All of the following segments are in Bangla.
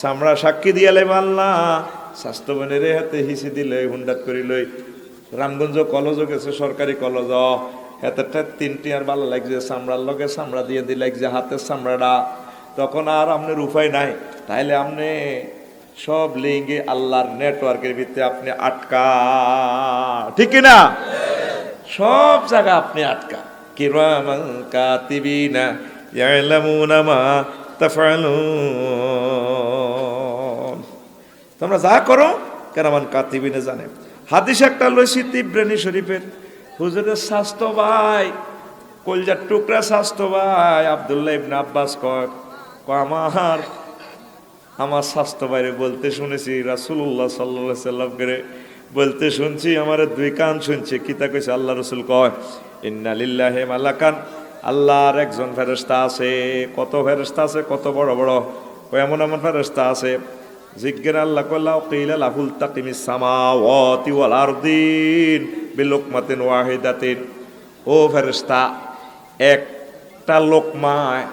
চামড়া সাক্ষী দিয়ালে মাল্লা স্বাস্থ্য বনের হাতে হিসি দিলে হুন্ডাত করি লই রামগঞ্জ কলেজ গেছে সরকারি কলেজ হাতে তিনটি আর ভালো লাগছে চামড়ার লগে চামড়া দিয়ে দিলে যে হাতের চামড়াটা তখন আর আপনার উপায় নাই তাইলে আপনি সব লিঙ্গে আল্লাহর নেটওয়ার্কের ভিতরে আপনি আটকা ঠিক না সব জায়গা আপনি আটকা কিরামান কাতিবিনা ইয়ালামুনা মা তাফআলুন তোমরা যা করো কিরামান কাতিবিনে জানে হাদিস একটা লইছি তিবরানী শরীফের হুজুরের স্বাস্থ্য ভাই কলজার টুকরা স্বাস্থ্য ভাই আব্দুল্লাহ ইবনে আব্বাস কয় আমার স্বাস্থ্য ভাইরে বলতে শুনেছি রাসূলুল্লাহ সাল্লাল্লাহু আলাইহি সাল্লাম করে বলতে শুনছি আমার দুই কান শুনছে কিতা কইছে আল্লাহ রাসূল কয় ইন্না লিল্লাহি মালাকান আল্লাহর একজন ফেরেশতা আছে কত ফেরেশতা আছে কত বড় বড় এমন এমন ফেরেশতা আছে জিজ্ঞের আল্লাহ কল্লা কিলা লাহুল তাকিমিস সামাওয়াতি ওয়াল আরদিন বিলুকমাতিন ওয়াহিদাতিন ও ফেরেশতা একটা লোকমায়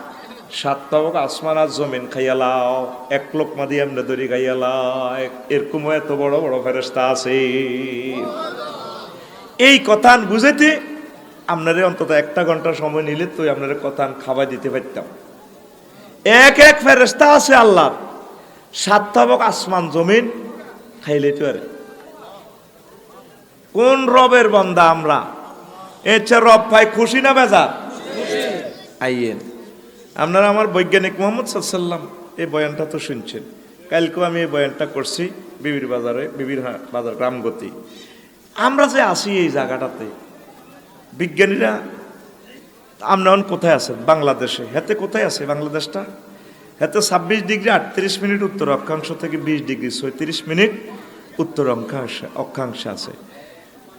সাতটা আসমান আর জমিন খাইয়ালাও এক লোকমা দিয়ে এমনি দড়ি খাইয়ালাও এরকম এত বড় বড় ফেরেশতা আছে এই কথা বুঝাইতে আপনারে অন্তত একটা ঘন্টা সময় নিলে তো আপনার কথা খাবার দিতে পারতাম এক এক ফেরেশতা আছে আল্লাহ সাতটা আসমান জমিন খাইলে তো আরে কোন রবের বান্দা আমরা এর রব ভাই খুশি না বেজার আইয়েন আপনারা আমার বৈজ্ঞানিক মোহাম্মদ সাল্লাম এই বয়ানটা তো শুনছেন কালকেও আমি এই বয়ানটা করছি বিবির বাজার গ্রামগতি আমরা যে আসি এই জায়গাটাতে বিজ্ঞানীরা আমরা কোথায় আছেন বাংলাদেশে হাতে কোথায় আছে বাংলাদেশটা হাতে 26 ডিগ্রি 38 মিনিট উত্তর অক্ষাংশ থেকে 20 ডিগ্রি 36 মিনিট উত্তর অক্ষাংশে আছে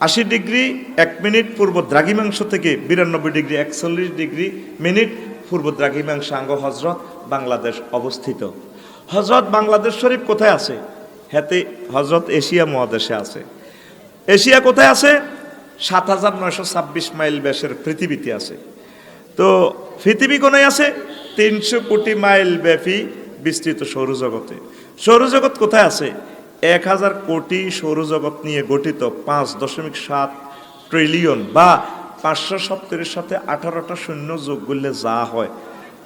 80 ডিগ্রি 1 মিনিট পূর্ব দ্রাঘিমাংশ থেকে 92 ডিগ্রি 41 ডিগ্রি মিনিট পূর্ব দ্রাঘিমাংশাঙ্গ হজরত বাংলাদেশ অবস্থিত হজরত বাংলাদেশ শরীফ কোথায় আছে হাতে হজরত এশিয়া মহাদেশে আছে এশিয়া কোথায় আছে 7926 মাইল ব্যাসের পৃথিবীতে আছে তো পৃথিবী কোনায় আছে 300 কোটি মাইল ব্যাপী বিস্তৃত সৌরজগতে সৌরজগৎ কোথায় আছে 1000 কোটি সৌরজগৎ নিয়ে গঠিত 5.7 ট্রিলিয়ন বা 570 সাথে 18টা শূন্য যোগ করলে যা হয়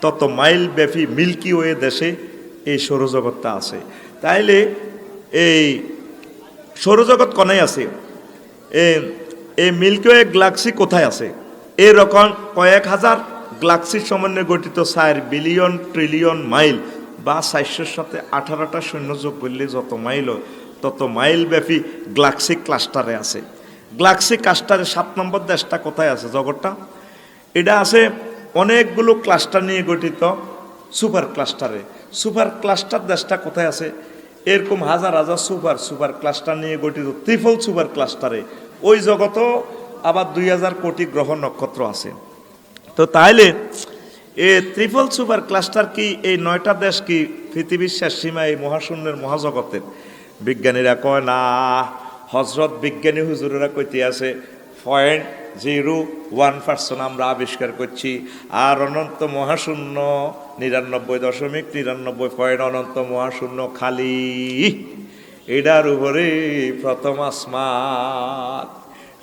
তত মাইল ব্যাপী মিল্কি ওয়ে দেশে এই সৌরজগৎটা আছে তাইলে এই সৌরজগৎ কোনায় আছে এই মিল্কি ওয়ে গ্যালাক্সি কোথায় আছে এরকম কয়েক হাজার গ্যালাক্সির সমন্বয়ে গঠিত 4 বিলিয়ন ট্রিলিয়ন মাইল বা 400 সাথে 18টা শূন্য যোগ করলে যত মাইল তত মাইল ব্যাপী গ্যালাক্সি ক্লাস্টারে আছে গ্যালাক্সি ক্লাস্টারে 7 নম্বর দেশটা কোথায় আছে জগৎটা এটা আছে অনেকগুলো ক্লাস্টার নিয়ে গঠিত সুপার ক্লাস্টার দেশটা কোথায় আছে এরকম হাজার হাজার সুপার ক্লাস্টার নিয়ে গঠিত ত্রিফল সুপার ক্লাস্টারে ওই জগতও আবার 2000 কোটি গ্রহ নক্ষত্র আছে তো তাইলে এই ত্রিফল সুপার ক্লাস্টার কি এই 9টা দেশ কি পৃথিবীর শেষ সীমা এই মহাশূন্যের মহাজগতের বিজ্ঞানীরা কয় না হজরত বিজ্ঞানী হুজুরেরা কইতে আছে 0.01% আমরা আবিষ্কার করছি আর অনন্ত মহাশূন্য 99.99 অনন্ত মহাশূন্য খালি এটার উপরে প্রথম আসমান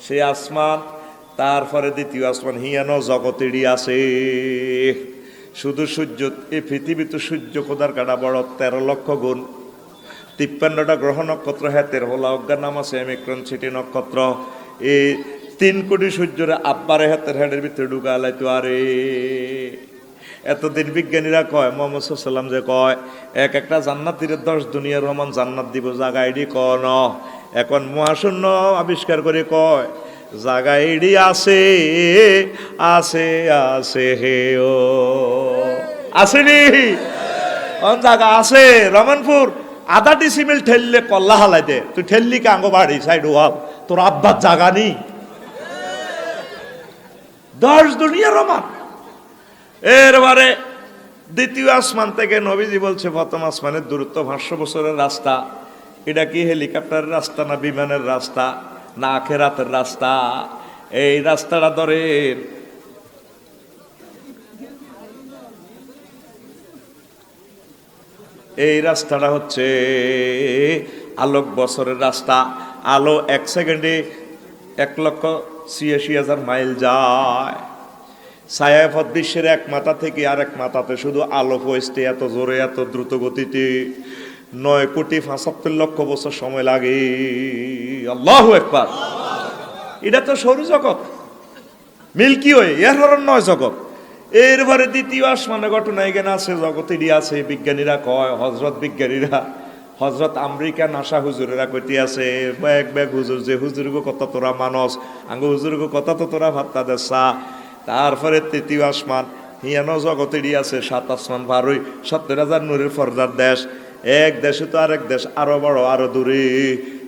সেই আসমান তারপরে দ্বিতীয় আসমান হিয়ানো জগতেরই আছে শুধু সূর্য এই পৃথিবী তো সূর্য খোদার কাটা বড় 13 লক্ষ গুণ 53টা গ্রহ নক্ষত্র হাতের হলা অজ্ঞার নাম আছে অমিক্রন সিটি নক্ষত্র এই 3 কোটি সূর্যরে আব্বারে হাতের হেডের ভিতরে ঢুকালাই তো আরে এতদিন বিজ্ঞানীরা কয় মোহাম্মদ সাল্লাম যে কয় একটা জান্নাতীর 10 দুনিয়ার রহমান জান্নাত দিব জায়গা এডি কন এখন মহাশূন্য আবিষ্কার করে কয় জায়গা এডি আছে আছে আছে হে ও আসেনি জায়গা আছে রমনপুর আধা ডিসিমিল ঠেললে কল্লা হালাই দে তুই ঠেললি কে আঙ্গ বাড়ি সাইড ওয়াল তোর আব্বার জায়গা নেই 10 দুনিয়ার রহমান এরবারে দ্বিতীয় আসমান থেকে নবীজি বলছে প্রথম আসমানের দূরত্ব 500 বছরের রাস্তা এটা কি হেলিকপ্টারের রাস্তা না বিমানের রাস্তা না আখেরাতের রাস্তা এই রাস্তাটা ধরেন এই রাস্তাটা হচ্ছে আলোক বছরের রাস্তা। আলো 1 সেকেন্ডে 1,86,000 মাইল যায়। ছায়াপথ বিশ্বের এক মাথা থেকে আরেক মাথাতে শুধু আলো পৌঁছতে এত জোরে, এত দ্রুত গতিতে 9,75,00,000 বছর সময় লাগে। আল্লাহু আকবার। এটা তো সৌরজগৎ, মিল্কি ওয়ে, এর হরণ নয় জগৎ। এরপরে দ্বিতীয় আসমানে ঘটনা এখানে আছে, জগতেরই আছে। বিজ্ঞানীরা কয়, হজরত আমেরিকা নাসা হুজুরেরা কইতে আছে, ব্যাগ হুজুর, যে হুজুরগো কথা তোরা মানস, আঙ্গ হুজুরগো কথা তো তোরা ভাত্তা দেসা। তারপরে তৃতীয় আসমান হিয়ানো জগতেরই আছে, 7 আসমান পারই 70,000 নূরের ফরজার দেশ। এক দেশে তো আরেক দেশ আরো বড়, আরো দূরে।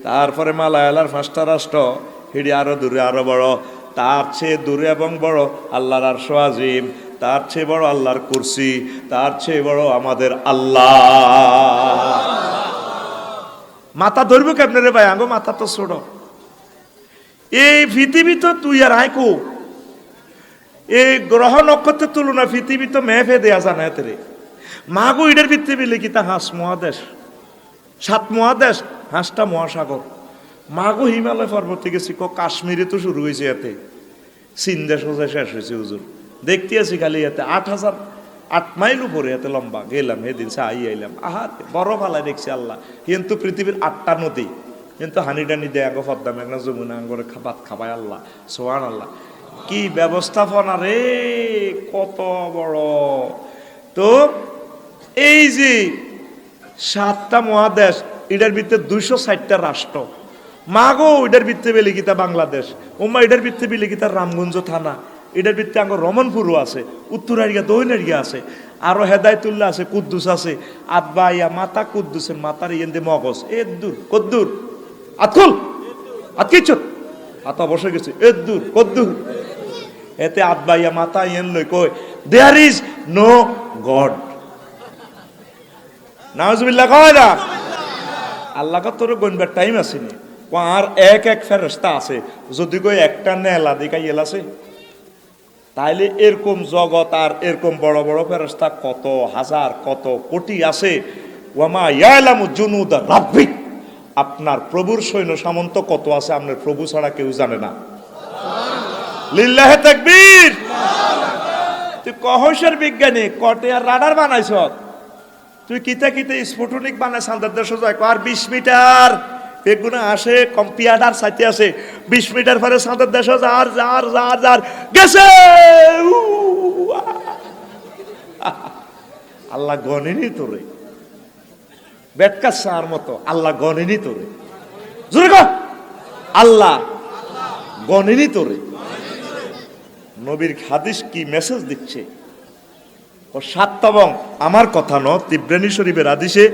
তারপরে মালায়ালার 5টা রাষ্ট্র, হিডি আরো দূরে, আরো বড়। তার চেয়ে দূরে এবং বড় আল্লাহর আরশ আজিম, তার চেয়ে বড় আল্লাহর কুরসি, তার চেয়ে বড় আমাদের আল্লাহ। মাথা ধরবো কেমনে রে ভাই, আঙ্গো মাথা তো ছোট। এই পৃথিবী তো তুই আর আইকো, এই গ্রহ নক্ষত্রের তুলনা পৃথিবী তো মেফে দেয়া জানা রে। মাগো ইডের পৃথিবী লিখিতা 5 মহাদেশ, 7 মহাদেশ, 5টা মহাসাগর। মাগো হিমালয় পর্বত থেকে কাশ্মীরে তো শুরু হয়েছে, এতে চীন দেশ শেষ হয়েছে হুজুর। দেখতে আছি খালি এতে 8 মাইল উপরে, এতে লম্বা। গেলাম সেদিন আইলাম, আহা বড় ফালায় দেখছি আল্লাহ। কিন্তু পৃথিবীর 8টা নদী, কিন্তু হানি টানি দেয় আঙ্গ পদ্মা মেঘনা যমুনা আঙ্গরে ভাত খাবায় আল্লাহ, সোহান আল্লাহ। কি ব্যবস্থাপনা রে, কত বড়। তো এই যে 7টা মহাদেশ, এটার ভিতরে 260টা রাষ্ট্র। মাগো এটার ভিত্তি বেলিকিতা বাংলাদেশ, ওমা এটার ভিত্তি বেলিকিতা রামগঞ্জ থানা, এটার ভিত্তি আঙ্গ রমনপুরও আছে, উত্তরারিয়া দক্ষিণারিয়া আছে, আরো হেদায়তুল্লাহ আছে, কুদ্দুস আছে। আব্বা ইয়া মাতা কুদ্দুসের মাতার ইয়েন্দে মগজ দূর কদ্দুর আতকুল আতকিচুত আত অবশ্যই গেছে দূর কদ্দুর। এতে আব্বা ইয়া মাতা ইয়েন লই কই দেয়ার ইজ নো গড। নাউজুবিল্লাহ কয় না। আল্লাহ তোর গনবার টাইম আসেনি, আর এক ফেরেশতা আছে। যদি কই একটা নেলা দেখাই এলাছে, তাইলে এরকম জগৎ আর এরকম বড় বড় ফেরেশতা কত হাজার, কত কোটি আছে। ওয়ামা ইয়ালামু জুনুদা রাব্বিক, আপনার প্রভুর সৈন্য সামন্ত কত আছে আপনার প্রভু ছাড়া কেউ জানে না। লিল্লাহে তাকবীর। তুই কহসের বিজ্ঞানী, কটে আর রাডার বানাইছ, তুই কিতা স্ফুটনিক বানাই সান্দার দেশ যায় আর 20 মিটার বেগুনা আসে, কম্পিউটার সাইতে আছে 20 মিটার পরে সাঁতার দেশ যার গেছে। আল্লাহ গনেনি তোরে, বেটকা সার মতো আল্লাহ গনেনি তোরে। জোরে কর, আল্লাহ গনেনি তোরে। নবীর হাদিস কি মেসেজ দিচ্ছে ও 7 এবং আমার কথা ন, তিব্রানী শরীফের হাদিসে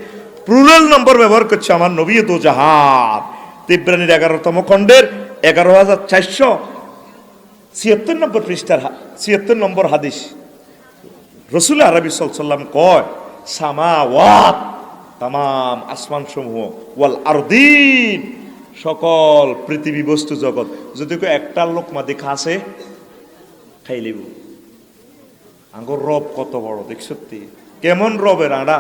প্লুরাল নম্বর ব্যবহার করছে আমার নবী দো জাহান। তিব্রানীর 11তম খণ্ডের 11,476 নম্বর পৃষ্ঠার 76 নম্বর হাদিস। রসুল আরবি সাল্লাল্লাহু কয়, সামাওয়াত তামাম আসমান সমূহ, ওয়াল আরদিন সকল পৃথিবী বস্তু জগৎ, যদি কেউ একটা লোকমা দেখা আছে খাই লিব। আঙ্গর রব কত বড় দেখ, সত্যি কেমন রবের আড়া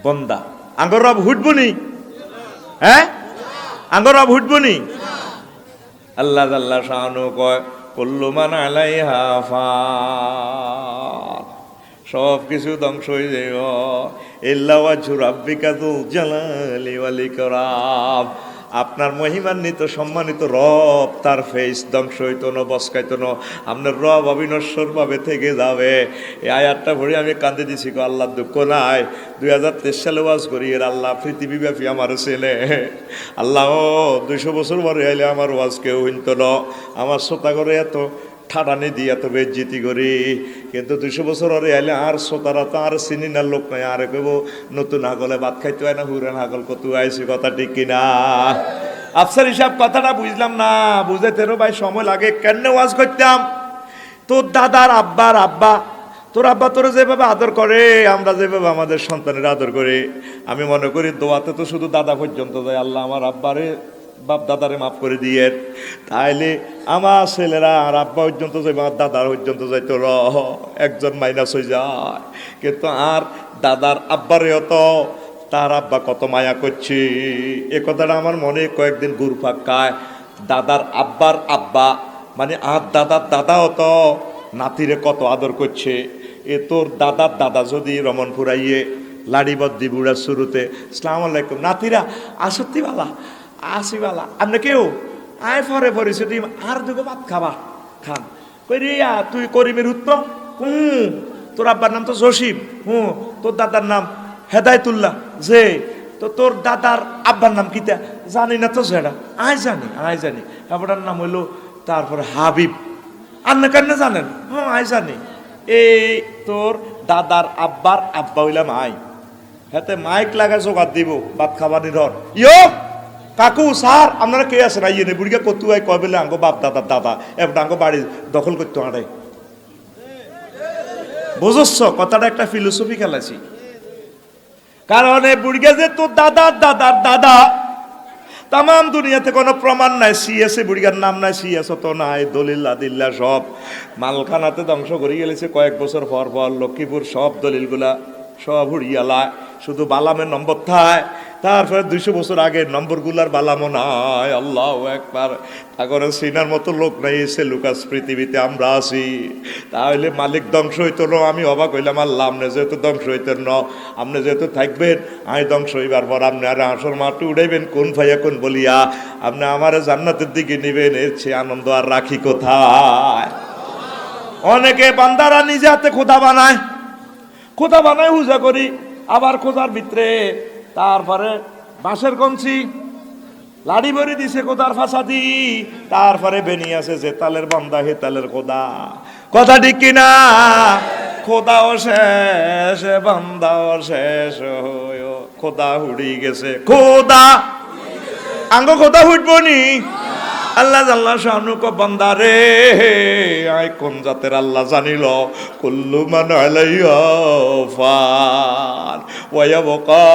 বন্দা। আঙ্গর রব হুটবনি, হ্যাঁ আঙ্গর রব হুটবনি। আল্লাহ আল্লাহ শাহানু কয়, কুল্লু মান আলাইহা ফান, সব কিছু ধ্বংস হয়ে যাব, ইল্লা ওয়াজহু রাব্বিকা যুল জালালি ওয়াল ইকরাম। আপনার মহিমান্বিত সম্মানিত রব, তার ফেস ধ্বংস হইতো না, বসকাইতো না, আপনার রব অবিনশ্বর ভাবে থেকে যাবে। এই আয়াতটা ভরে আমি কান্দে দিছি, আল্লাহ দুঃখ নাই। 2023 সালে ওয়াজ করি, এর আল্লাহ পৃথিবীব্যাপী আমার চেনে। আল্লাহ 200 বছর পরে আইলে আমার ওয়াজ কেউ হইতো না, আমার শ্রোতা করে এত ঠাডানি দিয়ে এত বেজ্জিতি করি, কিন্তু 200 বছর পরে আইলে আর শ্রোতারা তো আর চিনি না, লোক নাই। আর কেব নতুন হাগলে ভাত খাইতে হয় না, হুরান হাগল কত আইসি, কথা ঠিক কিনা? আফসার হিসাব কথাটা বুঝলাম না, বুঝাইতেরও ভাই সময় লাগে। কেন ওয়াজ করতাম? তোর দাদার আব্বার আব্বা, তোর আব্বা তোর যেভাবে আদর করে, আমরা যেভাবে আমাদের সন্তানের আদর করে, আমি মনে করি দোয়াতে তো শুধু দাদা পর্যন্ত যায়। আল্লাহ আমার আব্বারে বাপ দাদারে মাফ করে দিয়ে, তাইলে আমার ছেলেরা আর আব্বা পর্যন্ত যাইব, আর দাদার পর্যন্ত যাইতো একজন মাইনাস হয়ে যায়। কিন্তু আর দাদার আব্বারেও তো তার আব্বা কত মায়া করছে, এ কথাটা আমার মনে কয়েকদিন ঘুরপাক খায়। দাদার আব্বার আব্বা মানে আর দাদার দাদাও তো নাতিরে কত আদর করছে। এ তোর দাদার দাদা যদি রমনপুর আইয়ে লাড়িবদ্দি বুড়ার শুরুতে আসসালামু আলাইকুম নাতিরা আসত্তি বালা আসি বালা, আপনি কেউ আয় ফরে পড়েছে তুই আর দুটো ভাত খাবা খান কই রিয়া তুই করিমের উত্তম তোর আব্বার নাম তো জসিম, তোর দাদার নাম হেদায়তুল্লাহ, যে তো তোর দাদার আব্বার নাম কিতা জানি না তো, সেটা আয় জানি আব্বার নাম হইলো তারপরে হাবিব, আর না কেন জানেন? আয় জানি। এই তোর দাদার আব্বার আব্বা হইলাম আই, হাতে মাইক লাগা জোগাড় দিব ভাত খাবানি ধর ইয়ো কাকু স্যার আপনারা কে আছেন আইয়ে নে বুড়িকে কতু আই কয় বলে আঙ্গো বাপ দাদার দাদা এবার আঙ্গো বাড়ি দখল করতে আড়াই। বুঝছ কথাটা একটা ফিলোসফি খেলাছি, কারণ এই বুড়িকে যে তোর দাদার দাদার দাদা, তাম দুনিয়াতে কোনো প্রমাণ নাই, সিএসএ বুড়িগার নাম নাই, সিএস তো নাই, দলিল আদিল্লা সব মালখানাতে ধ্বংস করে গেলেছে কয়েক বছর পর পর। লক্ষ্মীপুর সব দলিলগুলা সব হুড়িয়ালায়, শুধু বালামের নম্বর থায়। তারপরে 200 বছর আগের নম্বরগুলার বালামও নাই। আল্লাহু আকবার। আগরে সিনার মতো লোক নাই, এসে লুকাস পৃথিবীতে আমরা আছি। তাহলে মালিক ধ্বংস হইতো না, আমি অবাক হইলাম আল্লাহ আপনি যেহেতু ধ্বংস হইতেন না, আপনি যেহেতু থাকবেন, আমি ধ্বংস হইবার পর আপনি আর আসর মাটি উড়াইবেন কোন ভাইয়া কোন বলিয়া, আপনি আমারে জান্নাতের দিকে নিবেন, এর চেয়ে আনন্দ আর রাখি কোথায়? অনেকে বান্দারা নিজে হাতে খোদা বানায় পূজা করি, আবার খোদার ভিতরে তারপরে বাঁশের কঞ্চি লাড়ি ভরে দিছে খোদার ফাঁসাদি, তারপরে বেনিয়ে আছে যে তালের বান্দা হে তালের খোদা। কথা ঠিক কিনা? খোদাও শেষ বান্দাও শেষ, খোদা হুড়ি গেছে, খোদা আঙ্গ খোদা হুটবো নি। আল্লাহ জাল্লা শানুক বান্দারে আই কোন জাতের আল্লাহ জানিল, কুল্লু মান আলাইহা ফান ওয়া ইয়াবকা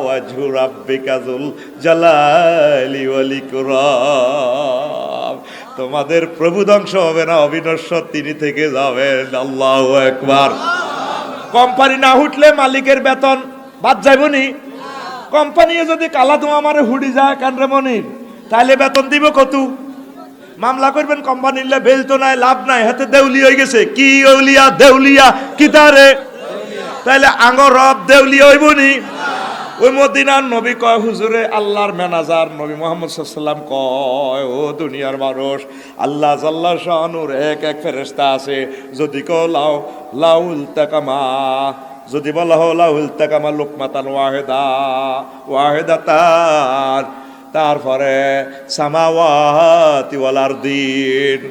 ওয়াজহু রাব্বিকা যুল জালালি ওয়াল ইকরাম। তোমাদের প্রভু ধ্বংস হবে না, অবিনশ্বর তিনি থেকে যাবেন। আল্লাহু আকবার। কোম্পানি না উঠলে মালিকের বেতন বাদ যাইবনি? কোম্পানি যদি কালা ধোঁয়া মারে হুড়ি যায় কেন রে মনির, তাহলে বেতন দিব কত? মামলা করবেন কোম্পানির, বেল তো নাই, লাভ নাই, হাতে দেউলি হয়ে গেছে। কি ওলিয়া দেউলিয়া কি তারে? তাহলে আঙ্গর রব দেউলিয়া হইবনি? ওই মদিনার নবী কয় হুজুরে আল্লাহর ম্যানেজার নবী মুহাম্মদ সাল্লাল্লাহু আলাইহি ওয়াসাল্লাম কয়, ও দুনিয়ার মানুষ, আল্লাহ জাল্লা শানুর এক এক ফেরেশতা আছে, যদি কও লাউ লাউল তাকামা, যদি বলা হো লাউল তাকামা লুকমাতান ওয়াহিদাতান, তারপরে সামাওয়াতি ওয়াল আরদিন,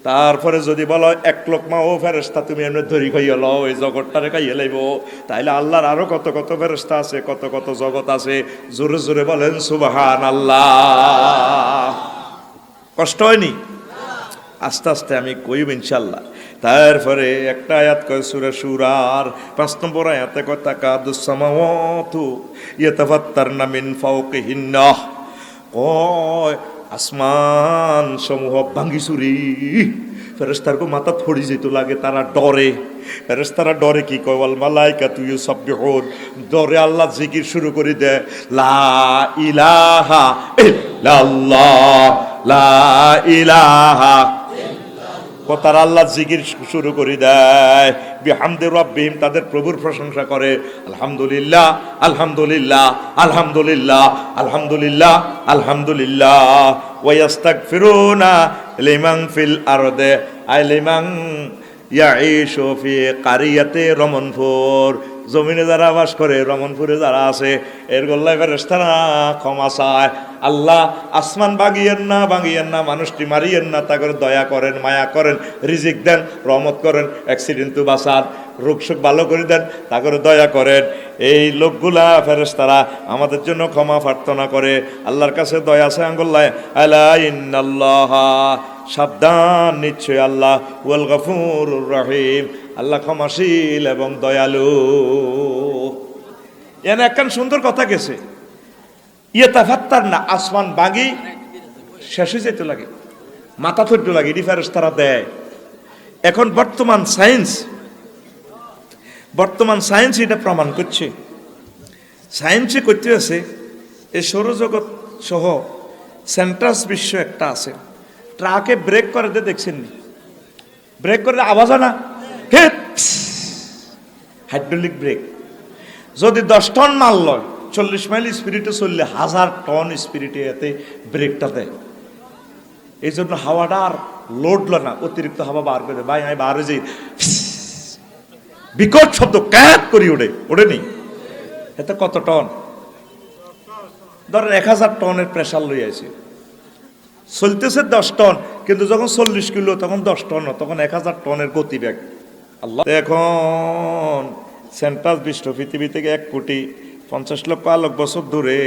তারপরে যদি বলো এক লোকমা ও ফেরেশতা তুমি এমনি ধরি খাইয়া লও, এই জগৎটারে খাইয়া লাইব, তাইলে আল্লাহর আরো কত কত ফেরেশতা আছে, কত কত জগৎ আছে। জোরে জোরে বলেন সুবহানাল্লাহ। কষ্ট হয়নি? আস্তে আস্তে আমি কইব ইনশাল্লাহ। তারপরে একটা আয়াত কয় সূরা সূরার 5 নম্বর আয়াতে কয় তাকাদুস সামাওয়াতু ইয়াতাফাত্তারনা মিন ফাওকিহিন্না, কয় আসমান সমূহ ভাঙ্গি চুরি, ফেরেশতারকে মাথা থড়ি যেত লাগে, তারা ডরে। ফেরেশতারা ডরে কি কয়, ওয়াল মালাইকাতু ইউসাব্বিহুন, ডরে আল্লাহ জিকির শুরু করে দেয়, লা ইলাহা ইল্লাল্লাহ লা ইলাহা, তারা আল্লাহ জিকির শুরু করে দেয়, বিহামদি রাব্বিহিম, তাদের প্রভুর প্রশংসা করে, আলহামদুলিল্লাহ আলহামদুলিল্লাহ আলহামদুলিল্লাহ আলহামদুলিল্লাহ আলহামদুলিল্লাহ, ওয়া ইস্তাগফিরুনা লিমান ফিল আরদে আই লিমান ইয়াঈশু ফি কারিয়াতে রমনপুর, জমিনে যারা বাস করে, রমনপুরে যারা আছে, এর গোল্লায় ফেরেশতারা ক্ষমা চায়, আল্লাহ আসমান ভাঙিয়েন না, মানুষটি মারিয়েন না, তা করে দয়া করেন, মায়া করেন, রিজিক দেন, রহমত করেন, অ্যাক্সিডেন্ট তো বাঁচান, রোগ শোক ভালো করে দেন, তা করে দয়া করেন। এই লোকগুলা ফেরেশতারা আমাদের জন্য ক্ষমা প্রার্থনা করে, আল্লাহর কাছে দয়া আছে আঙ্গুল্লায়, আলা ইন্নাল্লাহা, সাবধান, নিশ্চয় আল্লাহ, ওয়াল গফুরুর রহিম, আল্লাহ ক্ষমাশীল এবং দয়ালু। এনে একখান সুন্দর কথা গেছে, ইয়ে তাফাত্তার না, আসমান বাগি শেষ হয়ে যেতে লাগে, মাথা থরতে লাগে, রিফারেন্স তারা দেয়। এখন বর্তমান সায়েন্স এটা প্রমাণ করছে। সায়েন্সে করতে আছে এই সৌরজগৎ সহ সেন্ট্রাস বিশ্ব একটা আছে, ট্রাকে ব্রেক করে দিয়ে দেখছেন নি? ব্রেক করে আওয়াজ হয় না? Hydraulic break. যদি 10 টন মাল লয়, 40 মাইল স্পিরিটে চললে 1000 টন স্পিরিটে এতে ব্রেকটা দেয়। এই জন্য হাওয়াটা আর লোড লয় না, অতিরিক্ত হাওয়া বার করে। ভাই আমি বার হয়ে যাই, বিকট শব্দ ক্যাট করি ওড়ে নেই। এতে কত টন? ধরেন 1000 টনের প্রেশার লই আছে, চলতেছে 10 টন, কিন্তু যখন 40 কিলো তখন 10 টন, তখন 1000 টনের গতিবেগ। আল্লাহ, এখন সেন্ট্রাস বিশ্ব পৃথিবী থেকে 1,50,00,000 আলোক বছর দূরে,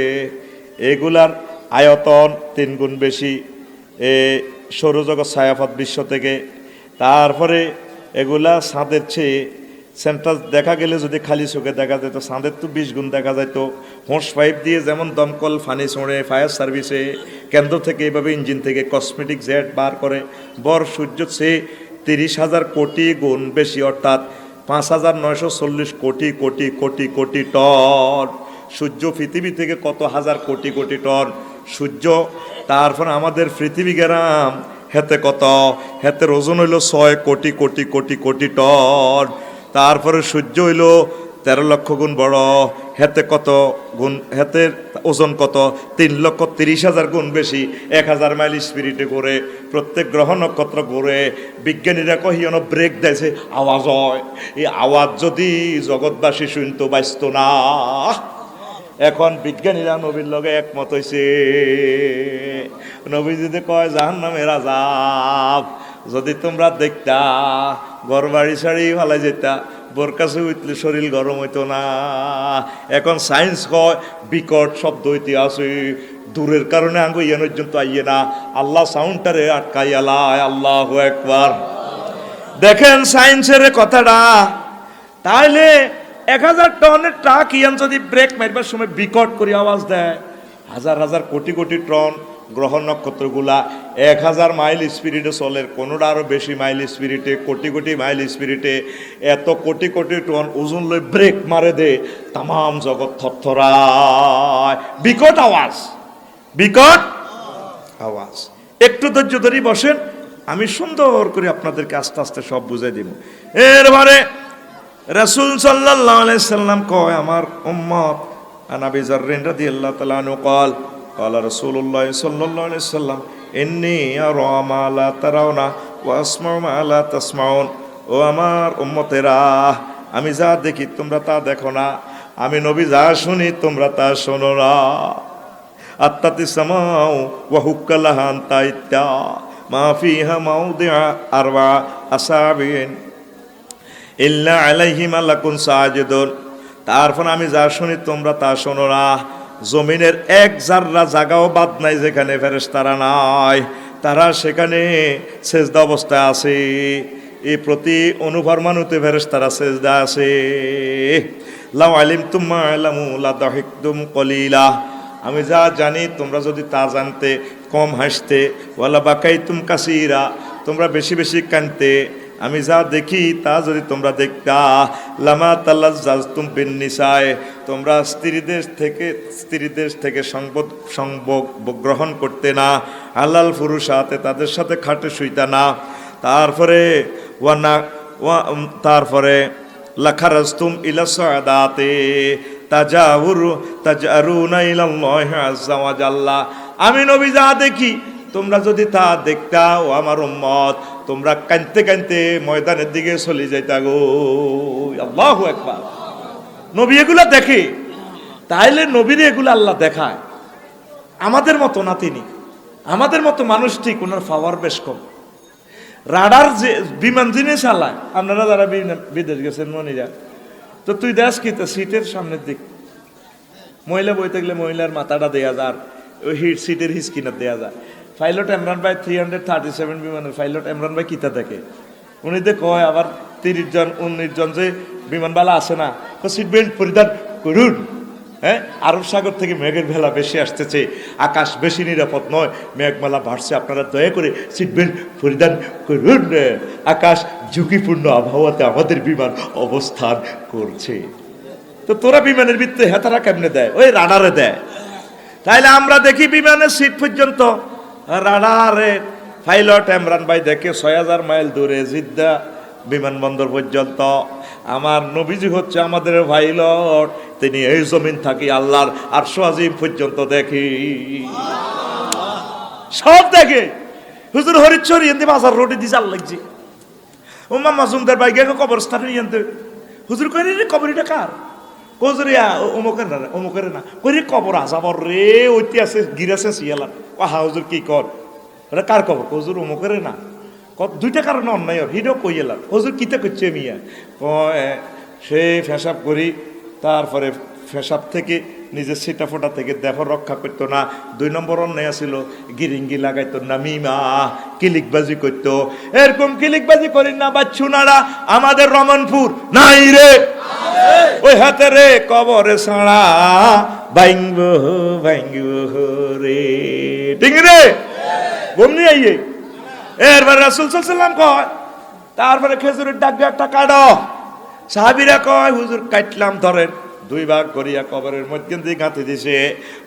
এগুলার আয়তন 3 গুণ বেশি সৌরজগৎ ছায়াপথ বিশ্ব থেকে। তারপরে এগুলা চাঁদের চেয়ে সেন্ট্রাস দেখা গেলে যদি খালি চোখে দেখা যেত, চাঁদের তো 20 গুণ দেখা যেত। হোঁস পাইপ দিয়ে যেমন দমকল পানি ছোঁড়ে, ফায়ার সার্ভিসে কেন্দ্র থেকে এভাবে ইঞ্জিন থেকে কসমেটিক জেট বার করে, বর সূর্য চেয়ে 30,000 কোটি গুণ বেশি, অর্থাৎ 5,940 কোটি কোটি কোটি কোটি টন। সূর্য পৃথিবী থেকে কত হাজার কোটি কোটি টন সূর্য। তারপর আমাদের পৃথিবী গ্রাম হেতে কত, হেতের ওজন হইল 6 কোটি কোটি কোটি কোটি টন। তারপরে সূর্য হইল 13 লক্ষ গুণ বড়, হেতে কত গুণ, হেতের ওজন কত, 3,30,000 গুণ বেশি। 1000 মাইল স্পিরিটে ঘুরে, প্রত্যেক গ্রহ নক্ষত্র ঘুরে। বিজ্ঞানীরা কহিয়ন ব্রেক দেয়ছে, আওয়াজ হয়। এই আওয়াজ যদি জগৎবাসী শুনতো, বাঁচত না। এখন বিজ্ঞানীরা নবীর লগে একমত হইছে। নবী যদি কয় জাহান্নামের আযাব যদি তোমরা দেখতা, ঘর বাড়ি ছাড়ি ভালাই যেতা, বোর কাছে উঠলে শরীর গরম হইতো না। এখন সায়েন্স কয় বিকট শব্দ হইতে আছে, দূরের কারণে আঙ্গু ইয়ে পর্যন্ত আইয়ে না। আল্লাহ সাউন্ডটারে আটকাইয়ালায়। আল্লাহু আকবার। দেখেন সায়েন্সের কথাটা। তাইলে 1000 টনের ট্রাক ইয়ান যদি ব্রেক মারবার সময় বিকট করে আওয়াজ দেয়, হাজার হাজার কোটি কোটি টন গ্রহ নক্ষত্রগুলা 1000 মাইল স্পিরিটে চলে, কোনোটা আরো বেশি মাইল স্পিরিটে, কোটি কোটি মাইল স্পিরিটে, এত কোটি কোটি টন ওজন লই ব্রেক মারে দে, তাম জগৎ থরথরায়। বিকট আওয়াজ, বিকট আওয়াজ। একটু ধৈর্য ধরে বসেন, আমি সুন্দর করে আপনাদেরকে আস্তে আস্তে সব বুঝাই দিব। এরপরে রাসূল সাল্লাল্লাহু আলাইহি সাল্লাম কয়, আমার উম্মত আনাবি যাররিন রাদিয়াল্লাহু তাআলা আনহু قال قال رسول الله صلى الله عليه وسلم إني أرى ما لا ترون وأسمع ما لا تسمعون। ও আমার উম্মতেরা, আমি যা দেখি তোমরা তা দেখো না, আমি নবী যা শুনি তোমরা তা শোনো না। আত্তাতি সামাউ ওয়া হুক্কালাহা আনতাইতা মা ফিহা মাউদিআ আরবা আসাবিন ইল্লা আলাইহি মালাকুন সাজিদুন। তারপর আমি যা শুনি তোমরা তা শোনো না। জমিনের 1 জাররা জায়গাও বাদ নাই যেখানে ফেরেশতারা নাই, তারা সেখানে সেজদা অবস্থায় আছে। এই প্রতি অনুফরমানুতে ফেরেশতারা সেজদা আছে। লাউ আলিমতুম মা আলামু লা দাহিকতুম কলিলা। আমি যা জানি তোমরা যদি তা জানতে কম হাসতে, ওয়ালা বাকাইতুম কাসীরা, তোমরা বেশি বেশি কাঁদতে। আমি যা দেখি তা যদি তোমরা দেখতা, লামা তালাজ্জাজতুম বিন নিসায়ে, তোমরা স্ত্রীদের থেকে সংযোগ গ্রহণ করতে না, হালাল ফুরুষাতে তাদের সাথে খাটে শুইতা না। তারপরে লাখারাজতুম ইলা সাদাতে তাজারুনা ইলাল্লাহি আযজা ওয়া জাল্লা। আমি নবী যা দেখি তোমরা যদি তা দেখতা, ও আমার উম্মত, তোমরা কাঁদতে কাঁদতে ময়দানের দিকে চলে যাইতা গো। আল্লাহু আকবার। নবী এগুলা দেখে, তাইলে নবীর এগুলো আল্লাহ দেখায়। আমাদের মতো না তিনি, আমাদের মতো মানুষ ঠিক, ওনার পাওয়ার বেশ কম। রাডার যে বিমান যিনি চালায়, আপনারা যারা বিদেশ গেছেন মনিরা, তো তুই দেখ কি তো সিটের সামনের দিক মহিলা বই থাকলে মহিলার মাথাটা দেয়া যায়, ওই সিটের হিসকিনা দেয়া যায়। পাইলট ইমরান ভাই 337 বিমানের পাইলট ইমরান ভাই কিতা দেখে, উনি কয় আবার 30 জন 19 জন যে বিমানবালা আছে না, সিট বেল্ট পরিধান করুন, হ্যাঁ, আরব সাগর থেকে মেঘের ভেলা বেশি আসতেছে, আকাশ বেশি নিরাপদ নয়, মেঘমেলা বাড়ছে, আপনারা দয়া করে সিট বেল্ট পরিধান করুন, আকাশ ঝুঁকিপূর্ণ আবহাওয়াতে আমাদের বিমান অবস্থান করছে। তো তোরা বিমানের ভিতরে হেতারা কেমনে দেয়? ওই রাডারে দেয়। তাইলে আমরা দেখি বিমানের সিট পর্যন্ত রাডারে পাইলট ইমরান ভাই দেখে 6000 মাইল দূরে জিদ্দা বিমানবন্দর পর্যন্ত। আমার নবীজি হচ্ছে আমাদের পাইলট, তিনি এই জমিন থাকি আল্লাহর আরশ আজিম পর্যন্ত দেখি, সব দেখে। হুজুর হরিচরি এনতে বাজার রোডে দিয়ে জাল লাগছে, ও মামা জুমদার ভাই গেছে কবরস্থানে এনতে। হুজুর কই রে কবরটা কার? কজরিয়া অমুকের না, অমুকের না, কই রে কবর আজাবর রে, ওইতে আছে গিরাছে সিয়ালা। হা হুজুর কি কর, এটা কার কবর? হুজুর অমুকের না। দুইটা কারণে অন্যায় হিডও কই এলাম। হুজুর কিতে করছে মিয়া? সে ফেসাব করি, তারপরে ফেসাব থেকে নিজের সিটা ফোটা থেকে দেহ রক্ষা করতো না। 2 নম্বর অন্যায় ছিল গিরিঙ্গি লাগাইতো না, মিমা কিলিকবাজি করতো। এরকম কিলিকবাজি করি না বাচ্চুনারা আমাদের রমনপুর নাই রে, ওই হাতে রে কবরে ছাড়া বাইঙ্গ বাইঙ্গ রে, ঠিক রে বমনি আইয়ে। এরবার রাসূল সাল্লাল্লাহু আলাইহি ওয়াসাল্লাম কয়, তারপরে খেজুরের ডাক দিয়ে একটা কাটো। সাহাবীরা কয় হুজুর কাটলাম, ধরেন 2 ভাগ করিয়া কবরের মধ্যে দিয়ে গাঁথে দিছে।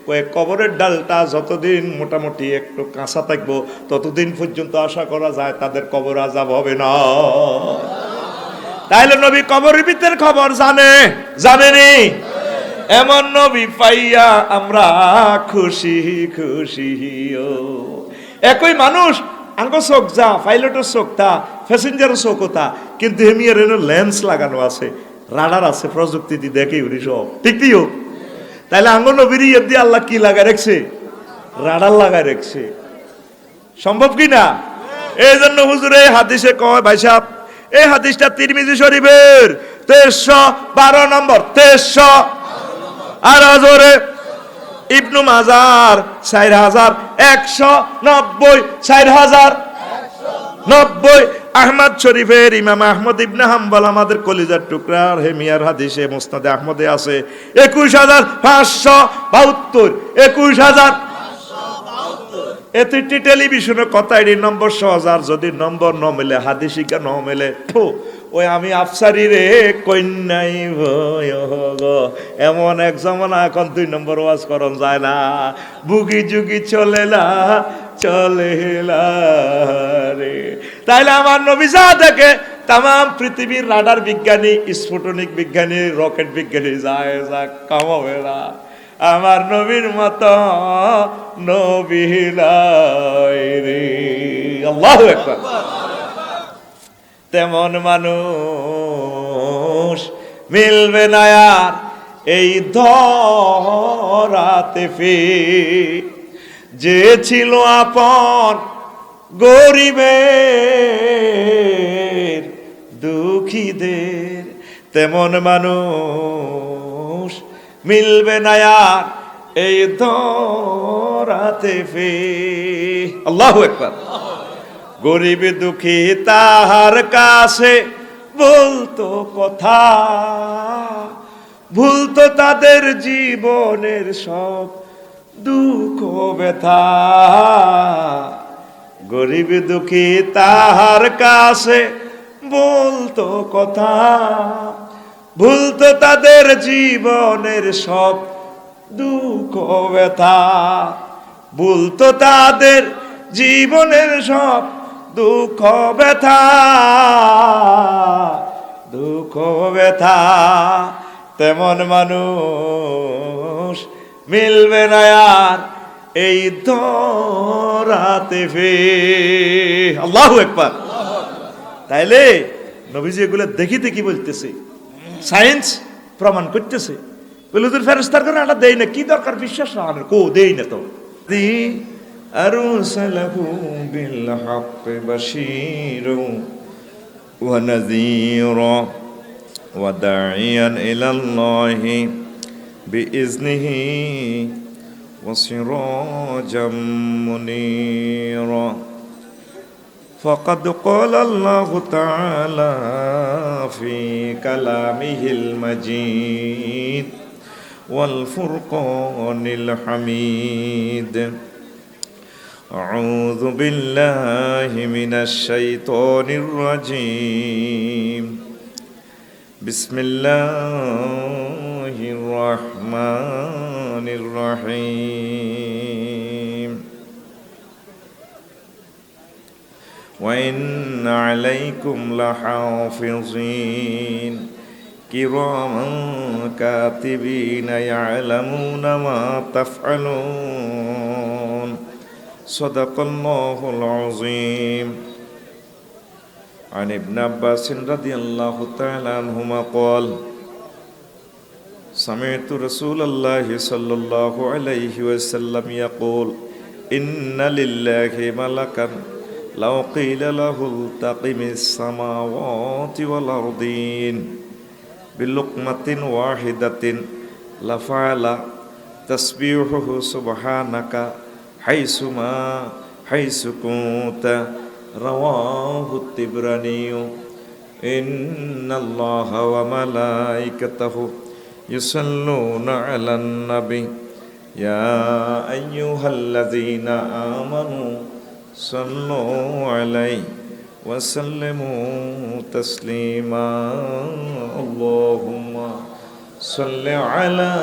কয়ে কবরের ডালটা যতদিন মোটামুটি একটু কাঁচা থাকবো ততদিন পর্যন্ত আশা করা যায় তাদের কবর আযাব হবে না। তাইলে নবী কবরের ভিতরের খবর জানে, জানেনি? এমন নবী পাইয়া আমরা খুশি খুশি। একই মানুষ আঙ্গো চোখ যা, পাইলটের চোখ তা, প্যাসেঞ্জারের চোখ তা, কিন্তু হেমিয়ার লেন্স লাগানো আছে, রাডার আছে, প্রযুক্তি দিয়ে দেখে উনি সব, ঠিক দিও। তাইলে আঙ্গো নবীর ইয়ে দিয়ে আল্লাহ কি লাগায় রাখছে? রাডার লাগায় রাখছে। সম্ভব কি না? এই জন্য হুজুর এই হাদিসে কয়, ভাই সাহেব এই হাদিসটা তিরমিজি শরীফের 1312 নম্বর, 1300 আর হজরে ইবনু মাজার 4190, 4090 আহমদ শরীফের ইমাম আহমদ ইবনে হাম্বল আমাদের কলিজার টুকরার হেমিয়ার হাদিসে মুসনাদে আহমদে আছে 21572, 21000। এতে টেলিভিশনে কথা এর নম্বর সহজ, আর যদি নম্বর ন মেলে, হাদিসিকা ন মেলে, ওই আমি আফসারি রে কন্যাই ভয় গো, এমন এক জমানা এখন 2 নম্বর ওয়াজ করন যায় না, বুগি যুগি চলে না, চলে না রে। তাইলে আমার নবী যা দেখে তাম পৃথিবীর রাডার বিজ্ঞানী, স্ফুটনিক বিজ্ঞানী, রকেট বিজ্ঞানী যায় যা কামাবে না, আমার নবীর মত নবী নাই রে। আল্লাহু আকবার। তেমন মানুষ মিলবে না আর এই ধরাতে ফির, যে ছিল আপন গরিবের দুঃখীদের। তেমন মানুষ মিলবে না আর এই ধরাতে ফির। আল্লাহু আকবার। গরিব দুঃখী তাহার কাছে বলতো কথা, ভুলতো তাদের জীবনের সব দুঃখ ব্যথা। গরিব দুঃখী তাহার কাছে বলতো কথা, ভুলতো তাদের জীবনের সব দুঃখ ব্যথা। ভুলতো তাদের জীবনের সব দুঃখ ব্যথা, দুঃখ ব্যথা। তেমন মানুষ মিলবে না আর এই ধরাতে ফির। আল্লাহু আকবার। তাইলে নবীজি এগুলো দেখিতে কি বলতেছে? সায়েন্স প্রমাণ করতেছে। বলুদের ফেরেশতার কারণে এটা দেই না, কি দরকার বিশ্বাস না আমাদের, কো দেই না তো। আরসালাহু বিল হাক্কি বাশীরা ওয়া নাযীরা ওয়া দাঈয়ান ইলাল্লাহি বিইজনিহি ওয়া সিরাজাম মুনীরা। فقد قال الله تعالى في كلامه المجيد والفرقان الحميد أعوذ بالله من الشيطان الرجيم بسم الله الرحمن الرحيم وإن عليكم لحافظين كراما كاتبين يعلمون ما تفعلون صدق الله العظيم عن ابن عباس رضي الله تعالى عنهما قال سمعت رسول الله صلى الله عليه وسلم يقول إن لله ملكا لو قيل له التقم السماوات والأرضين بلقمة واحدة لفعل تسبيحه سبحانك حيث كنت رواه الطبراني إن الله وملائكته يصلون على النبي يا أيها الذين آمنوا صلوا عليه وسلموا تسليما اللهم صل على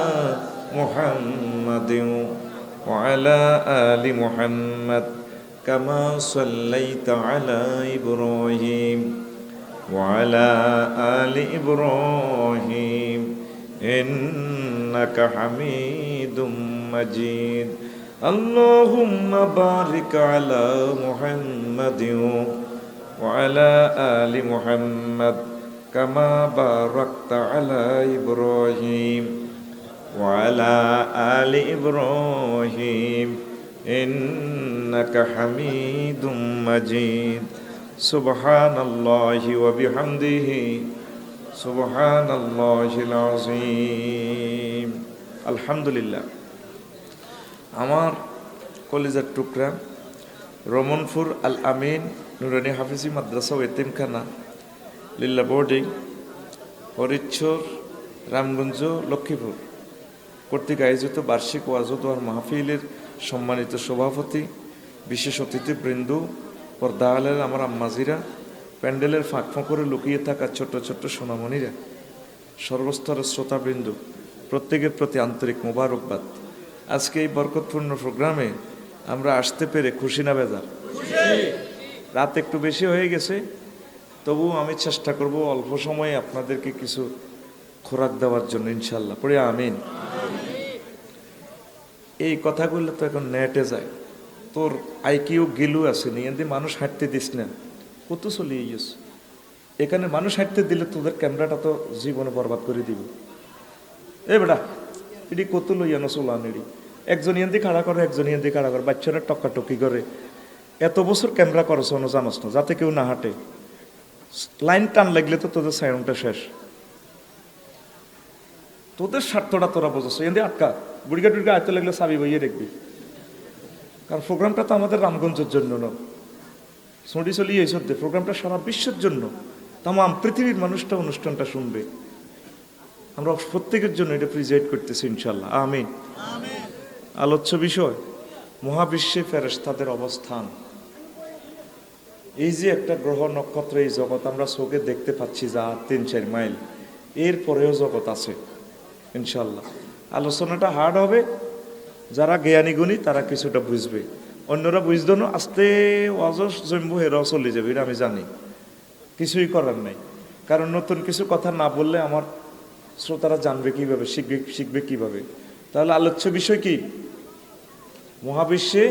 محمد وعلى آل محمد كما صليت على إبراهيم وعلى آل إبراهيم إنك حميد مجيد اللهم بارك على محمد وعلى آل محمد كما باركت على إبراهيم وعلى آل إبراهيم إنك حميد مجيد سبحان الله وبحمده سبحان الله العظيم الحمد لله আমার কলিজার টুকরা রমনপুর আল আমিন নুরানি হাফিজি মাদ্রাসা ও এতিমখানা লিল্লা বোর্ডিং হরিচ্ছর রামগঞ্জ লক্ষ্মীপুর কর্তৃক আয়োজিত বার্ষিক ওয়াজ ও দোয়ার মাহফিলের সম্মানিত সভাপতি বিশেষ অতিথিবৃন্দ পর্দা আলের আমার আম্মাজিরা প্যান্ডেলের ফাঁক করে লুকিয়ে থাকা ছোট্ট ছোট্ট সোনামণিরা সর্বস্তরের শ্রোতাবৃন্দ প্রত্যেকের প্রতি আন্তরিক মোবারকবাদ আজকে এই বরকতপূর্ণ প্রোগ্রামে আমরা আসতে পেরে খুশি না বেজার রাত একটু বেশি হয়ে গেছে তবু আমি চেষ্টা করব অল্প সময়ে আপনাদেরকে কিছু খোরাক দেওয়ার জন্য ইনশাল্লাহ পড়ে আমিন এই কথাগুলো তো এখন নেটে যায় তোর আইকিউ গিলু আসেনি এতে মানুষ হাঁটতে দিস না কত চলিয়ে গেছে এখানে মানুষ হাঁটতে দিলে তোদের ক্যামেরাটা তো জীবনে বরবাদ করে দিব এ বেটা এটি কত লইয়ানো চলান এটি একজন ইয়ান্দি খাড়া করে একজন ইয়ান্দি খাড়া করে বাচ্চারা টকাটকি করে এত বছর ক্যামেরা করছো না জানোস না যাতে কেউ না হাঁটে লাইন টান লাগলে তো তোদের সাইনটা শেষ তোদের স্বার্থটা তোরা বোঝাচ্ছ এতে আটকা বুড়িগা টুড়িগা আয়তে লাগলে চাবি বইয়ে দেখবি কারণ প্রোগ্রামটা তো আমাদের রামগঞ্জের জন্য না সড়ি চলিয়ে এই সত্যি প্রোগ্রামটা সারা বিশ্বের জন্য তাম পৃথিবীর মানুষটা অনুষ্ঠানটা শুনবে আমরা প্রত্যেকের জন্য এটা প্রিজাইড করতেছি ইনশাল্লাহ আমিন আলোচ্য বিষয় মহাবিশ্বে ফেরেশতাদের অবস্থান এই যে একটা গ্রহ নক্ষত্র এই জগৎ আমরা চোখে দেখতে পাচ্ছি যা 3-4 মাইল এর পরেও জগৎ আছে ইনশাল্লাহ আলোচনাটা হার্ড হবে যারা জ্ঞানী গুণী তারা কিছুটা বুঝবে অন্যরা বুঝতো না আস্তে অজস জম্বু হেরাও চলে যাবে এটা আমি জানি কিছুই করার নাই কারণ নতুন কিছু কথা না বললে আমার শ্রোতারা জানবে কিভাবে শিখবে কিভাবে তাহলে আলোচ্য বিষয় কি মহাবিশ্বে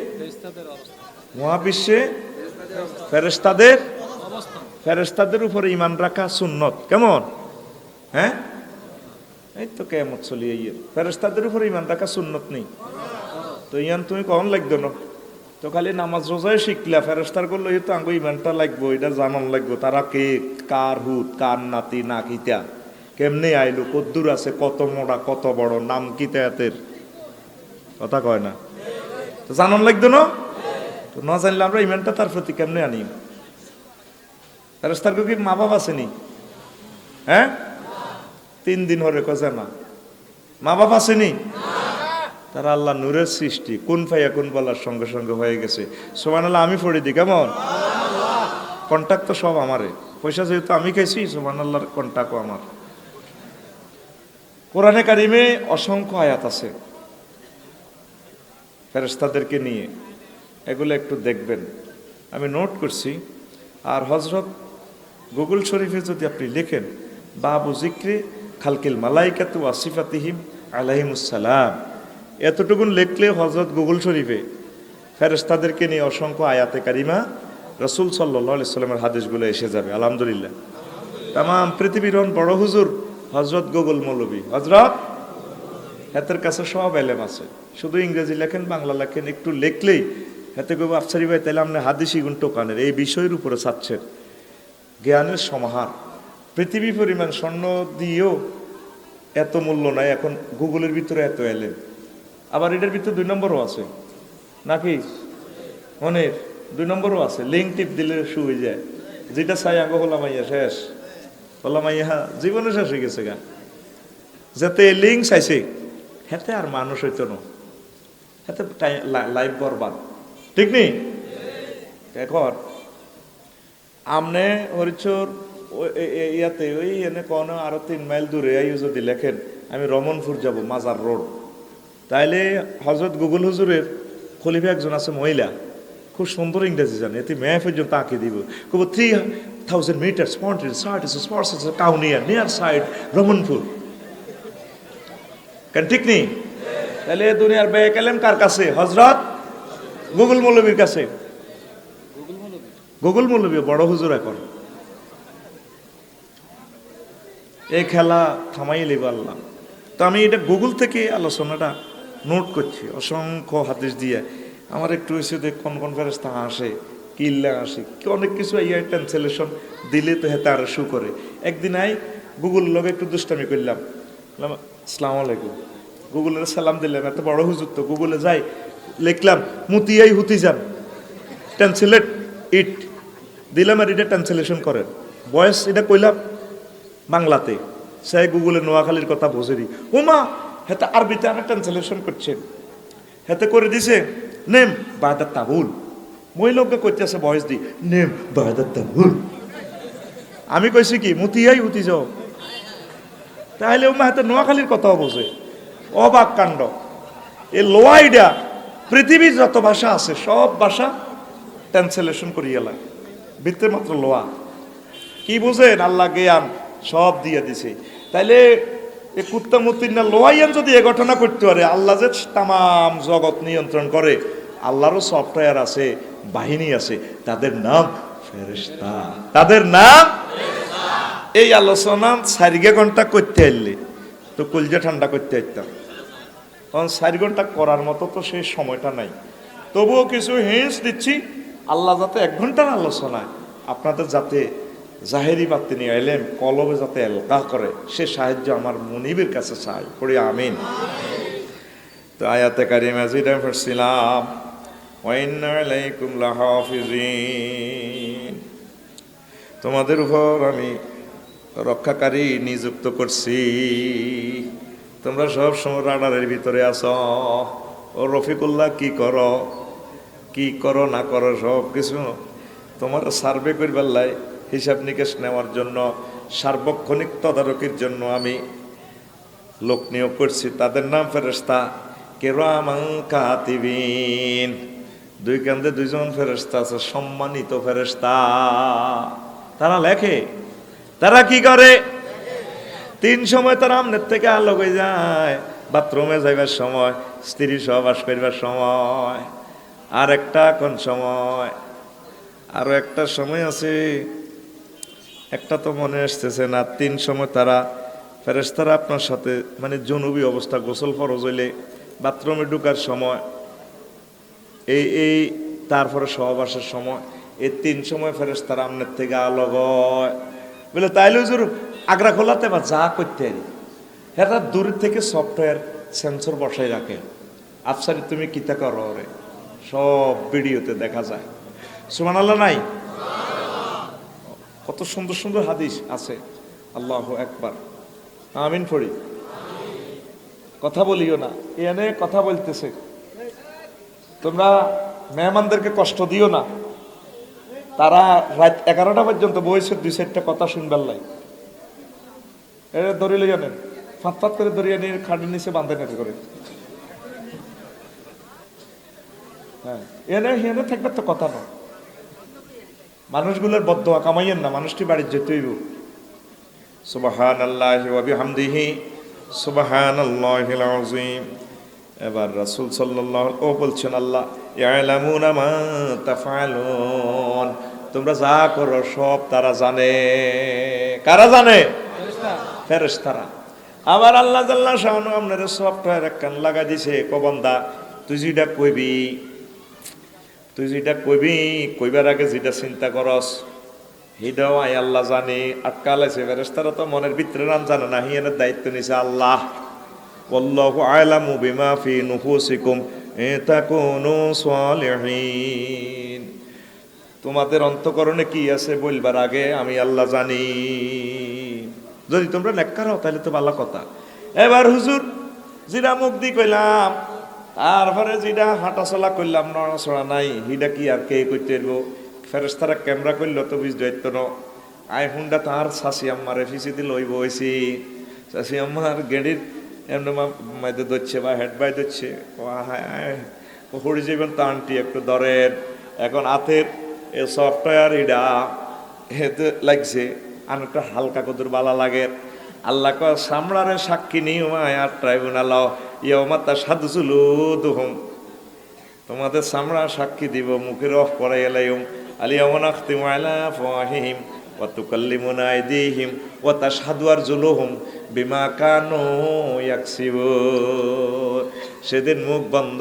ফেরেশতাদের উপরে ঈমান রাখা সুন্নত কেমন হ্যাঁ এই তো কিয়ামত চলিয়ে গিয়ে ফেরেশতাদের উপরে ঈমান রাখা সুন্নত নেই তো ইয়ান তুমি কখন লাগতো না তো খালি নামাজ রোজায় শিখলা ফেরেশতার করলো তো আঙ্গো ঈমানটা লাগবো এটা জানান লাগবো তারা কে কার হুত কার নাতি না কিতা কেমনে আইলো কদ্দুর আছে কত মোড়া কত বড় নাম কিতা এতের কথা কয় না তো জানান লাগতো না তো না জানলে আমরা ঈমানটা তার প্রতি কেমনে আনি ফেরেশতার কি মা বাবা আসেনি হ্যাঁ 3 দিন হরে কজা না মা বাপ আসেনি? তারা আল্লাহ নূরের সৃষ্টি, কুন ফাইয়া কুন বলার সঙ্গে সঙ্গে হয়ে গেছে। সুবহানাল্লাহ আমি পড়ি দি কেমন? কন্টাক্ট তো সব আমারে, পয়সা যেহেতু আমি খাইছি, সুবহানাল্লাহর কন্টাক্টও আমার। কোরআনে কারিমে অসংখ্য আয়াত আছে ফেরেশতাদেরকে নিয়ে, এগুলো একটু দেখবেন, আমি নোট করছি। আর হযরত গুগল শরীফে যদি আপনি লেখেন বাবু জিক্রে খালকিল মালাইকাতু ওয়া সিফাতিহিম আলাইহিমুস সালাম, এতটুকুন লিখলে হযরত গুগল শরীফে ফেরেশতাদেরকে নিয়ে অসংখ্য আয়াতে কারিমা, রাসূল সাল্লাল্লাহু আলাইহি সাল্লামের হাদিসগুলো এসে যাবে আলহামদুলিল্লাহ। তামাম পৃথিবীর বড় হুজুর হযরত গুগল মৌলভী, হযরত হাতের কাছে সব এলেম আছে, শুধু ইংরেজি লেখেন বাংলা লেখেন, একটু লিখলেই হাতে কইব আফসারি ভাই তাইলে আপনি হাদিসি গুণ টোকানের এই বিষয়ের উপরে চাচ্ছেন। জ্ঞানের সমাহার, পৃথিবী পরিমাণ স্বর্ণ দিয়েও এত মূল্য নাই এখন গুগলের ভিতরে এত এলেম। আবার এটার ভিতরে 2 নম্বরও আছে নাকি? অনেক 2 নম্বরও আছে, লিঙ্ক টিপ দিলে শু হয়ে যায়, যেটা চাই আগে হলামাইয়া শেষ, হলামাইয়া জীবনে শেষ হয়ে গেছে গা। যাতে লিঙ্ক চাইছে হেতে আর মানুষ হইতো না, হেতে লাইফ বরবাদ, ঠিক নেই? এখন আমনে হরিচর ইয়াতে ওই এনে কোনো আরো 3 মাইল দূরে যদি লেখেন আমি রমনপুর যাব মাজার রোড, তাইলে হযরত গুগল হুজুরের খলিফা একজন আছে মহিলা, খুব সুন্দর ইংরেজি জানে, এতে মেয়ে পর্যন্ত আঁকে দিব, কব 3000 মিটার কাউনিয়া নিয়ার সাইড রমনপুর, কেন ঠিক নেই? তাহলে দুনিয়ার বে কালেম কার কাছে? হযরত গুগল মৌলবীর কাছে। গুগল মৌলবী বড় হুজুর। এখন এই খেলা থামাই লিব আল্লাহ। তো আমি এটা গুগল থেকে আলোচনাটা নোট করছি অসংখ্য হাদিস দিয়ে। আমার একটু হয়েছে যে কোন কোন ফেরেশতা আসে, কিল্লা আসে, কি অনেক কিছু ইয়া ট্রান্সলেশন দিলে তো হেতে আরো শু করে। একদিন আই গুগল লগে একটু দুষ্টামি করলাম, আসসালামু আলাইকুম, গুগলের সালাম দিলাম, এত বড় হুজুর তো গুগলে যাই, লিখলাম মুতিয়াই হুতি যান, ট্রান্সলেট ইট দিলাম, আর এটা ট্রান্সলেশন করেন, বয়স এটা কইলাম বাংলাতে, সে গুগলে নোয়াখালীর কথা বোঝেনি, ওমা হেতে আরবিতে আমি ট্রান্সলেশন করছেন, হেতে করে দিছে নেম বায়দাত তাবুল, মহিলাকে করতেছে বয়স দি নেম বায়দাত তাবুল, আমি কইছি কি মুতিয়াই হুতি যাও, তাহলে ওমা হাতে নোয়াখালীর কথাও বোঝে। অবাক কাণ্ড। এই লোয়াইডা পৃথিবীর যত ভাষা আছে সব ভাষা ট্রান্সলেশন করিয়া লাগে, ভিতরে মাত্র লোয়া। কি বুঝেন? আল্লাহ জ্ঞান সব দিয়ে দিছে। তাইলে এই কুত্তামুত্তির না লোয়াইয়ান যদি এ ঘটনা করতে পারে, আল্লাহ যে তামাম জগৎ নিয়ন্ত্রণ করে, আল্লাহরও সফটওয়্যার আছে, বাহিনী আছে, তাদের নাম ফেরেশতা, তাদের নাম। এই আলোচনা 4 ঘন্টা করতে আইলে তো কলজা ঠান্ডা করতে আইতাম, কারণ 4 ঘন্টা করার মতো তো সেই সময়টা নাই। তবুও কিছু হিন্টস দিচ্ছি, আল্লাহ যাতে 1 ঘন্টার আলোচনায় আপনাদের যাতে জাহেরি বাতি নিয়ে এলেন কলবে যাতে এলকা করে, সে সাহায্য আমার মুনিবের কাছে চাই, পড়ি আমিন। তো আয়াতে কারিমা যেটা পড়ছিলাম, ওয়া ইন্না আলাইকুম লাহাফিজিন, তোমাদের উপর আমি রক্ষাকারী নিযুক্ত করছি, তোমরা সব সময় রাডারের ভিতরে আছো। ও রফিকুল্লাহ কি করো না করো সব কিছু তোমার সার্ভে করবার লাই, হিসাব নিকেশ নেওয়ার জন্য, সার্বক্ষণিক তদারকির জন্য আমি লোক নিয়োগ করছি, তাদের নাম ফেরেশতা কিরামান কাতিবিন। 2 কান্দে 2 জন ফেরেশতা আছে, সম্মানিত ফেরেশতা, তারা লেখে। তারা কি করে? 3 সময় তারা আমনের থেকে আলোক হয়ে যায়, বাথরুমে যাইবার সময়, স্ত্রী সহবাস করবার সময়, আর একটা কোন সময়, আরো একটা সময় আছে, একটা তো মনে আসতেছে না। 3 সময় তারা ফেরেশতারা আপনার সাথে মানে জুনুবি অবস্থা, গোসল ফরজ হইলে বাথরুমে ঢুকার সময়, এই তারপরে সহবাসের সময়, এই 3 সময় ফেরেশতারা আমনের থেকে আলোক হয়। বলে তাইলে হুজুর আগ্রা খোলাতে বা যা করতে পারি, হ্যাঁ দূর থেকে সফটওয়্যার সেন্সর বসাই রাখে, আফসারি তুমি কিতা করো রে, সব ভিডিওতে দেখা যায়। সুবহানাল্লাহ নাই? কত সুন্দর সুন্দর হাদিস আছে। আল্লাহু আকবার, আমিন পড়ি। কথা বলিও না, এনে কথা বলতেছে, তোমরা মেহমানদেরকে কষ্ট দিও না। তারা রাত 11টা পর্যন্ত বইছে, 2-4টা কথা শুনবার লাই। এটা ধরে লইয়া নেন, ফাঁত করে ধরিয়া নিয়ে খাটের নিচে বাঁধে নেতে করে। হ্যাঁ, এনে হেনে থাকবে তো কথা না। মানুষগুলোর বদদোয়া কামাইয়েন না, মানুষটি বাড়ির যেতে হইব। সুবহানাল্লাহি ওয়া বিহামদিহি সুবহানাল্লাহিল আযীম। এবার রাসূল সাল্লাল্লাহু ও বলছেন, আল্লাহ ইয়ালামুনা মা তাফআলুন, তোমরা যা করো সব তারা জানে। কারা জানে? ফেরেশতারা। আবার আল্লাহ জাল্লা শাআনু আপনারে সফটওয়্যার একখান লাগাই দিছে, কো বান্দা তুই যেটা কইবি, কইবার আগে যেটা চিন্তা করস হিটাও আই আল্লাহ জানি। আটকালাইছে ফেরেশতারা, তো মনের ভিতরে নাম জানে না, হিয়ানের দায়িত্ব নিছে আল্লাহ। ওয়াল্লাহু আ'লামু বিমা ফি নুফুসিকুম তাকুনু সালিহিন। তোমাদের অন্তঃকরণে কি আছে বলবার আগে আমি আল্লাহ জানি। যদি তোমরা নেককার হও তাহলে তো ভালো কথা। এবার হুজুর যেটা মুখ দি কইলাম, তারপরে যেটা হাঁটাচলা করলাম, নড়াচড়া নাই, হিডা কি আর কে করতে পারবো? ফেরেশতারা ক্যামেরা করলো তো বুঝ দায়িত্ব ন। আইফোনটা তার শাশি আম্মার এফিসিতে লইব হয়েছি, শাশি আম্মার গেড়ির এমনি মাইদে ধরছে বা হেড বাই ধরছে, হরি যাবেন তো আন্টি একটু ধরেন। এখন হাতের এ সফটওয়্যার ইডা হেতে লাগছে, আর একটা হালকা কদুর বালা লাগে। আল্লাহ কয় সামরারে সাক্ষী নিও আর ট্রাইব্যুনাল ইয়মাতা সাধু চুলু দুহম, তোমাদের সামরা সাক্ষী দিব, মুখের অফ করাই এলাইম আলিয়ামন আখতিম আলা ফাহিম ওয়া তুকাল্লিমুনা আইদিহিম ওয়া তাশহাদু আরজুলুহুম বিমা কানু ইয়াকসিবুন। সেদিন মুখ বন্ধ,